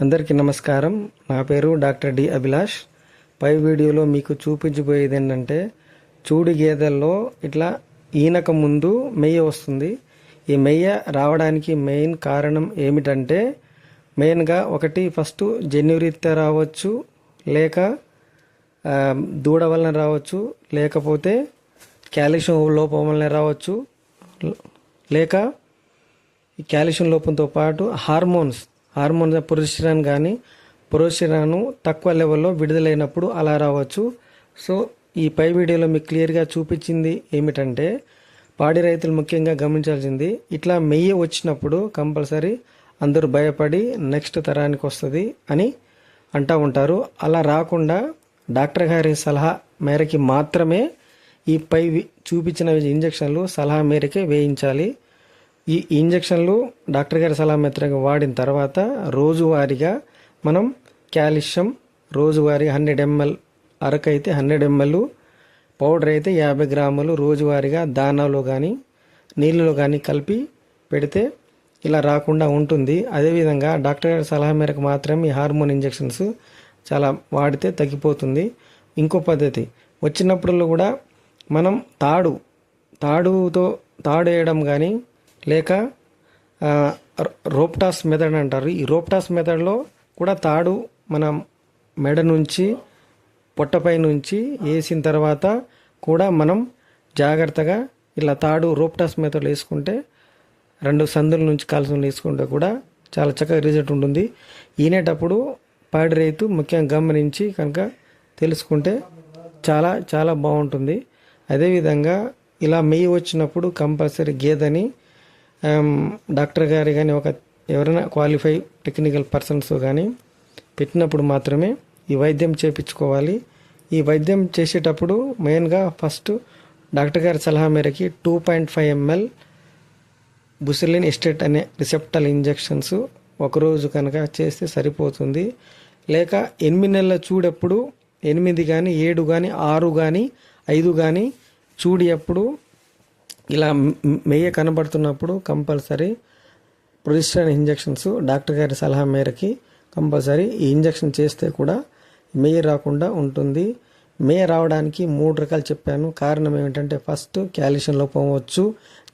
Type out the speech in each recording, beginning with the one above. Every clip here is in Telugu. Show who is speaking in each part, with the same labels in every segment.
Speaker 1: అందరికీ నమస్కారం. నా పేరు డాక్టర్ డి అభిలాష్. పై వీడియోలో మీకు చూపించబోయేది ఏంటంటే, చూడి గేదెల్లో ఇట్లా ఈనక ముందు మెయ్య వస్తుంది. ఈ మెయ్య రావడానికి మెయిన్ కారణం ఏమిటంటే, మెయిన్గా ఒకటి ఫస్ట్ జన్యురీత్యా రావచ్చు, లేక దూడ వలన రావచ్చు, లేకపోతే కాల్షియం లోపం వలన రావచ్చు, లేక ఈ కాల్షియం లోపంతో పాటు హార్మోన్స్ ప్రొజెస్టెరాన్ కానీ ప్రొజెస్టెరాన్ తక్కువ లెవెల్లో విడుదలైనప్పుడు అలా రావచ్చు. సో ఈ పై వీడియోలో మీకు క్లియర్గా చూపించింది ఏమిటంటే, పాడి రైతులు ముఖ్యంగా గమనించాల్సింది, ఇట్లా మెయ్యి వచ్చినప్పుడు కంపల్సరీ అందరూ భయపడి నెక్స్ట్ తరానికి వస్తుంది అని అంటూ ఉంటారు. అలా రాకుండా డాక్టర్ గారి సలహా మేరకి మాత్రమే ఈ పై చూపించిన ఇంజక్షన్లు సలహా మేరకే వేయించాలి. ఈ ఇంజక్షన్లు డాక్టర్ గారి సలహా మేరకు వాడిన తర్వాత రోజువారీగా మనం కాల్షియం రోజువారీ 100 ml, అరకైతే 100 ml, పౌడర్ అయితే 50 గ్రాములు రోజువారీగా దానాలో కానీ నీళ్ళలో కానీ కలిపి పెడితే ఇలా రాకుండా ఉంటుంది. అదేవిధంగా డాక్టర్ గారి సలహా మేరకు మాత్రమే ఈ హార్మోన్ ఇంజక్షన్స్ చాలా వాడితే తగ్గిపోతుంది. ఇంకో పద్ధతి వచ్చినప్పుడు కూడా మనం తాడు వేయడం కానీ, లేక రోప్టాస్ మెథడ్ అంటారు. ఈ రోప్టాస్ మెథడ్లో కూడా తాడు మనం మెడ నుంచి పొట్టపై నుంచి వేసిన తర్వాత కూడా మనం జాగ్రత్తగా ఇలా తాడు రోప్టాస్ మెథడ్ వేసుకుంటే 2 సందుల నుంచి కాల్సులు వేసుకుంటే కూడా చాలా చక్కగా రిజల్ట్ ఉంటుంది. ఈనేటప్పుడు పాడి రైతు ముఖ్యంగా గమనించి కనుక తెలుసుకుంటే చాలా చాలా బాగుంటుంది. అదేవిధంగా ఇలా మెయ్యి వచ్చినప్పుడు కంపల్సరీ గేదెని డాక్టర్ గారి కానీ ఎవరైనా క్వాలిఫై టెక్నికల్ పర్సన్స్ కానీ పెట్టినప్పుడు మాత్రమే ఈ వైద్యం చేయించుకోవాలి. ఈ వైద్యం చేసేటప్పుడు మెయిన్గా ఫస్ట్ డాక్టర్ గారి సలహా మేరకి 2.5 ml బుసిలిన్ ఎస్టేట్ అనే రిసెప్టల్ ఇంజెక్షన్స్ ఒకరోజు కనుక చేస్తే సరిపోతుంది. లేక 8 నెలల చూడప్పుడు 8 కానీ 7 కానీ 6 కానీ 5 కానీ చూడి అప్పుడు ఇలా మెయ్య కనబడుతున్నప్పుడు కంపల్సరీ ప్రొజెస్టెరాన్ ఇంజెక్షన్స్ డాక్టర్ గారి సలహా మేరకి కంపల్సరీ ఈ ఇంజెక్షన్ చేస్తే కూడా మెయ్య రాకుండా ఉంటుంది. మెయ్య రావడానికి 3 రకాలు చెప్పాను. కారణం ఏమిటంటే, ఫస్ట్ కాల్షియం లోపం అవ్వచ్చు,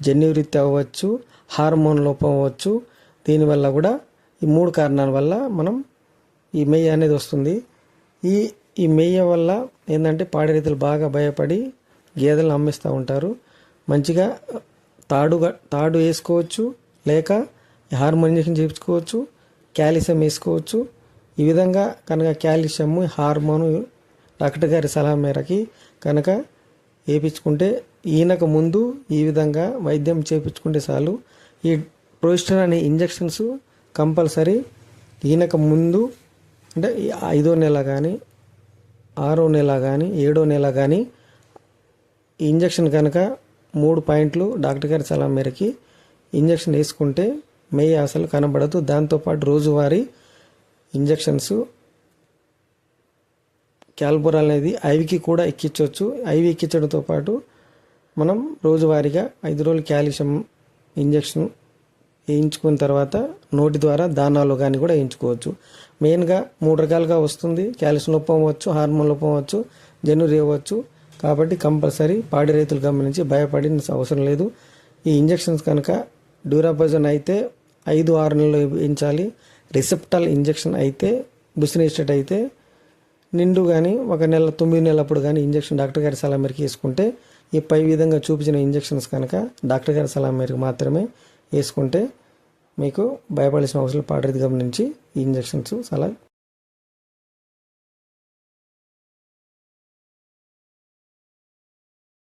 Speaker 1: జన్యురీత్యా అవ్వచ్చు, హార్మోన్ లోపం అవ్వచ్చు. దీనివల్ల కూడా ఈ 3 కారణాల వల్ల మనం ఈ మెయ్య అనేది వస్తుంది. ఈ మెయ్య వల్ల ఏంటంటే పాడి రైతులు బాగా భయపడి గేదెలను అమ్మేస్తూ ఉంటారు. మంచిగా తాడు వేసుకోవచ్చు, లేక హార్మోన్ ఇంజెక్షన్ చేయించుకోవచ్చు, కాల్షియం వేసుకోవచ్చు. ఈ విధంగా కనుక కాల్షియం హార్మోను డాక్టర్ గారి సలహా మేరకి కనుక వేయించుకుంటే ఈయనకు ముందు ఈ విధంగా వైద్యం చేయించుకుంటే చాలు. ఈ ప్రొజెస్టెరాన్ అనే ఇంజెక్షన్స్ కంపల్సరీ ఈయనకు ముందు అంటే 5వ నెల కానీ 6వ నెల కానీ 7వ నెల కానీ ఈ ఇంజెక్షన్ కనుక 3 పాయింట్లు డాక్టర్ గారి సలహా మేరకి ఇంజెక్షన్ వేసుకుంటే మెయ్య అసలు కనబడదు. దాంతోపాటు రోజువారీ ఇంజెక్షన్స్ క్యాల్బోరాల్ అనేది ఐవికి కూడా ఎక్కించవచ్చు. ఐవి ఎక్కించడంతో పాటు మనం రోజువారీగా 5 రోజులు కాల్షియం ఇంజెక్షన్ వేయించుకున్న తర్వాత నోటి ద్వారా దానాలు కానీ కూడా వేయించుకోవచ్చు. మెయిన్గా 3 రకాలుగా వస్తుంది. కాల్షియం లోపం అవ్వచ్చు, హార్మోన్ లోపం అవ్వచ్చు, జన్యురీ అవ్వచ్చు. కాబట్టి కంపల్సరీ పాడి రైతులు గమనించి భయపడిన అవసరం లేదు. ఈ ఇంజెక్షన్స్ కనుక డ్యూరాపజన్ అయితే 5-6 నెలలు వేయించాలి. రిసెప్టల్ ఇంజెక్షన్ అయితే బుసిలిన్ ఎస్టేట్ అయితే నిండు కానీ 1 నెల 9 నెలలప్పుడు కానీ ఇంజెక్షన్ డాక్టర్ గారి సలహా మేరకు వేసుకుంటే, ఈ పై విధంగా చూపించిన ఇంజెక్షన్స్ కనుక డాక్టర్ గారి సలహా మేరకు మాత్రమే వేసుకుంటే మీకు భయపడాల్సిన అవసరం పాడి రైతు గమనించి ఈ ఇంజెక్షన్స్ చాలా